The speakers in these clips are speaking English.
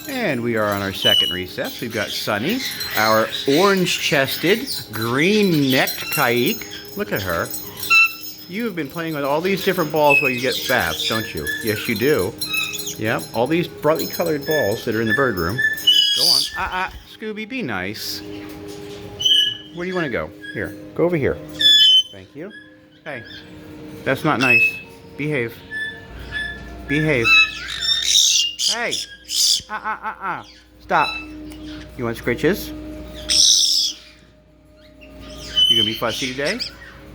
And we are on our second recess. We've got Sunny, our orange-chested, green-necked Caique. Look at her. You have been playing with all these different balls while you get baths, don't you? Yes, you do. Yep, all these brightly colored balls that are in the bird room. Go on. Scooby, be nice. Where do you want to go? Here, go over here. Thank you. Hey, that's not nice. Behave. Behave. Hey. Stop. You want scritches? You gonna be fussy today?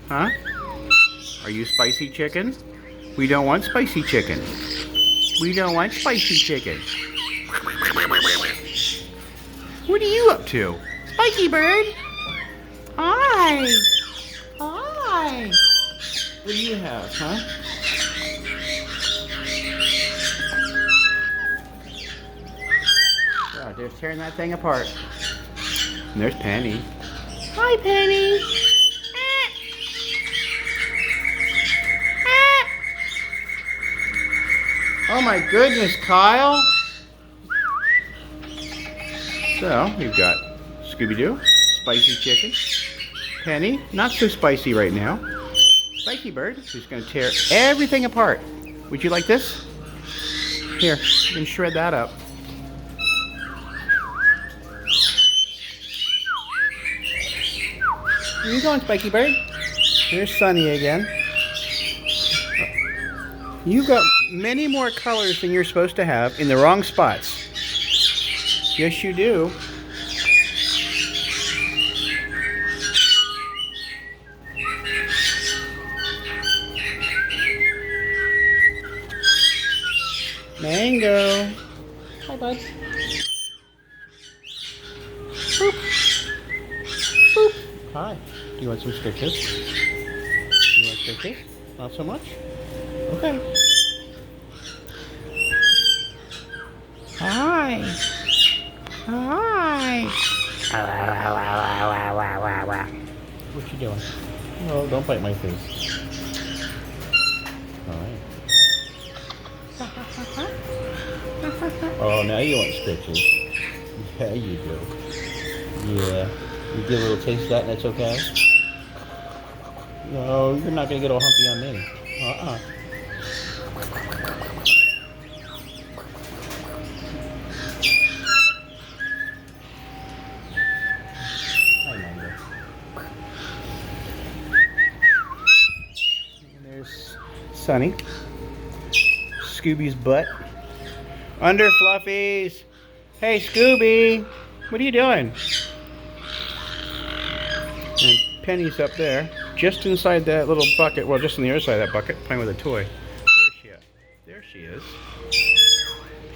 Huh? Are you spicy chicken? We don't want spicy chicken. We don't want spicy chicken. What are you up to? Spikey-bird? Hi. Hi. What do you have, huh? Oh, they're tearing that thing apart. And there's Penny. Hi, Penny. Oh my goodness, Kyle. So, we've got Scooby-Doo, spicy chicken, Penny, not so spicy right now, Spikey-bird, who's going to tear everything apart. Would you like this? Here, you can shred that up. Where are you going, Spikey-bird? Here's Sunny again. You've got many more colors than you're supposed to have in the wrong spots. Yes, you do. Mango. Hi, bud. Boop. Boop. Hi. Do you want some stitches? You want stitches? Not so much? Okay. Hi. Hi. What you doing? No, don't bite my face. Alright. Oh, now you want stitches. Yeah, you do. Yeah. You get a little taste of that and that's okay? No, you're not going to get all humpy on me. Uh-uh. Hi, Meadow. And there's Sunny. Scooby's butt. Under Fluffies. Hey, Scooby. What are you doing? And Penny's up there, just inside that little bucket. Well, just on the other side of that bucket, playing with a toy. Where is she at? There she is.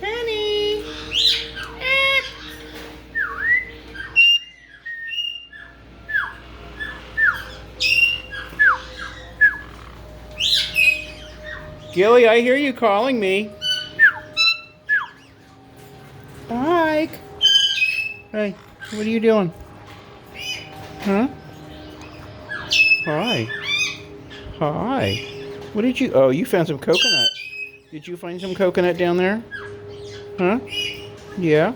Penny! Gilly, I hear you calling me. Spike! Hey, what are you doing? Huh? Hi. Hi. What did you... Oh, you found some coconut. Did you find some coconut down there? Huh? Yeah?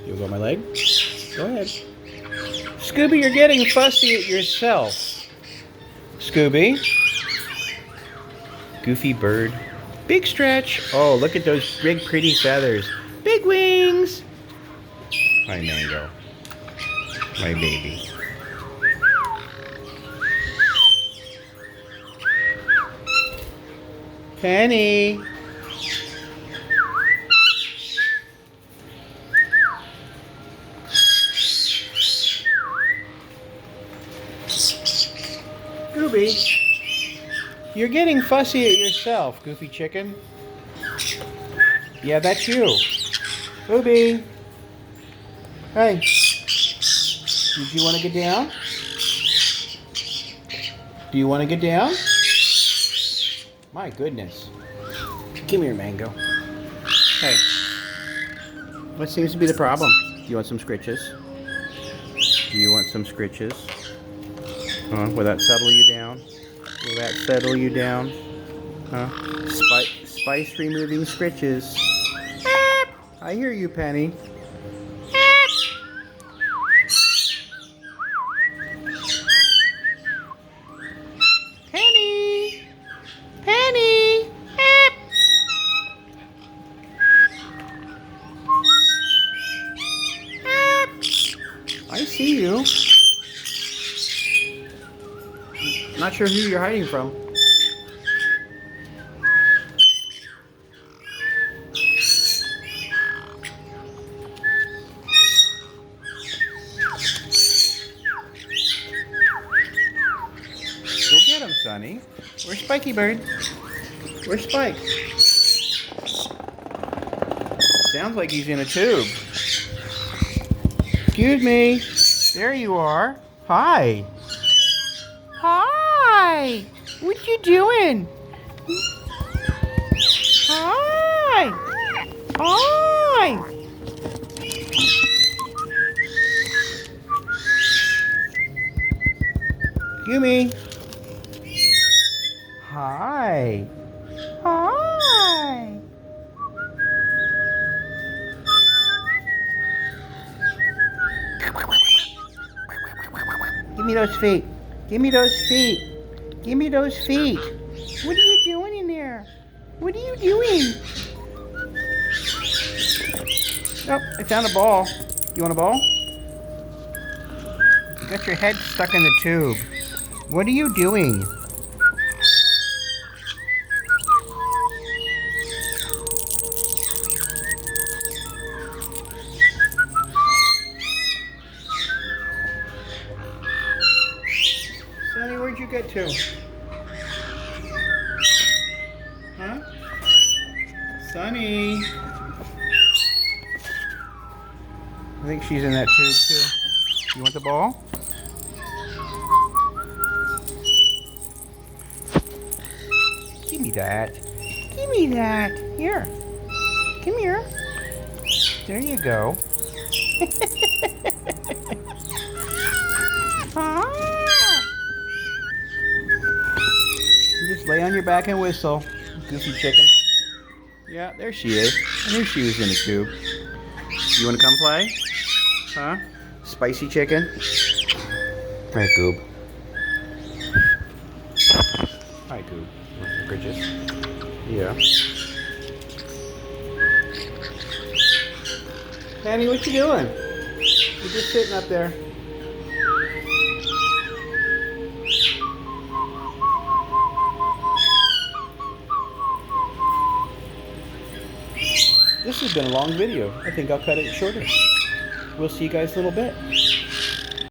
You go on my leg? Go ahead. Scooby, you're getting fussy at yourself. Scooby. Goofy bird. Big stretch. Oh, look at those big pretty feathers. Big wings. My Mango. My baby. Penny. Scooby. You're getting fussy at yourself, Goofy Chicken. Yeah, that's you. Scooby. Hey. Did you want to get down? Do you want to get down? My goodness. Come here, Mango. Hey. What seems to be the problem? Do you want some scritches? Do you want some scritches? Will that settle you down? Will that settle you down? Huh? Spice removing scritches. I hear you, Penny. Penny! Penny! I see you. Not sure who you're hiding from. Go get him, Sonny. Where's Spikey-bird? Where's Spike? Sounds like he's in a tube. Excuse me. There you are. Hi. Hi. What you doing? Hi. Hi. Excuse me. Hi. Hi. Give me those feet. Give me those feet. Give me those feet. What are you doing in there? What are you doing? Oh, I found a ball. You want a ball? You got your head stuck in the tube. What are you doing? Sonny, where'd you get to? Huh? Sonny? I think she's in that tube too. You want the ball? Give me that. Give me that. Here. Come here. There you go. Just lay on your back and whistle, goofy chicken. Yeah, there she is. I knew she was in a tube. You want to come play? Huh? Spicy chicken? Hi, Goob. Hi, Goob. Bridges. Yeah. Penny, what you doing? You're just sitting up there. This has been a long video. I think I'll cut it shorter. We'll see you guys in a little bit.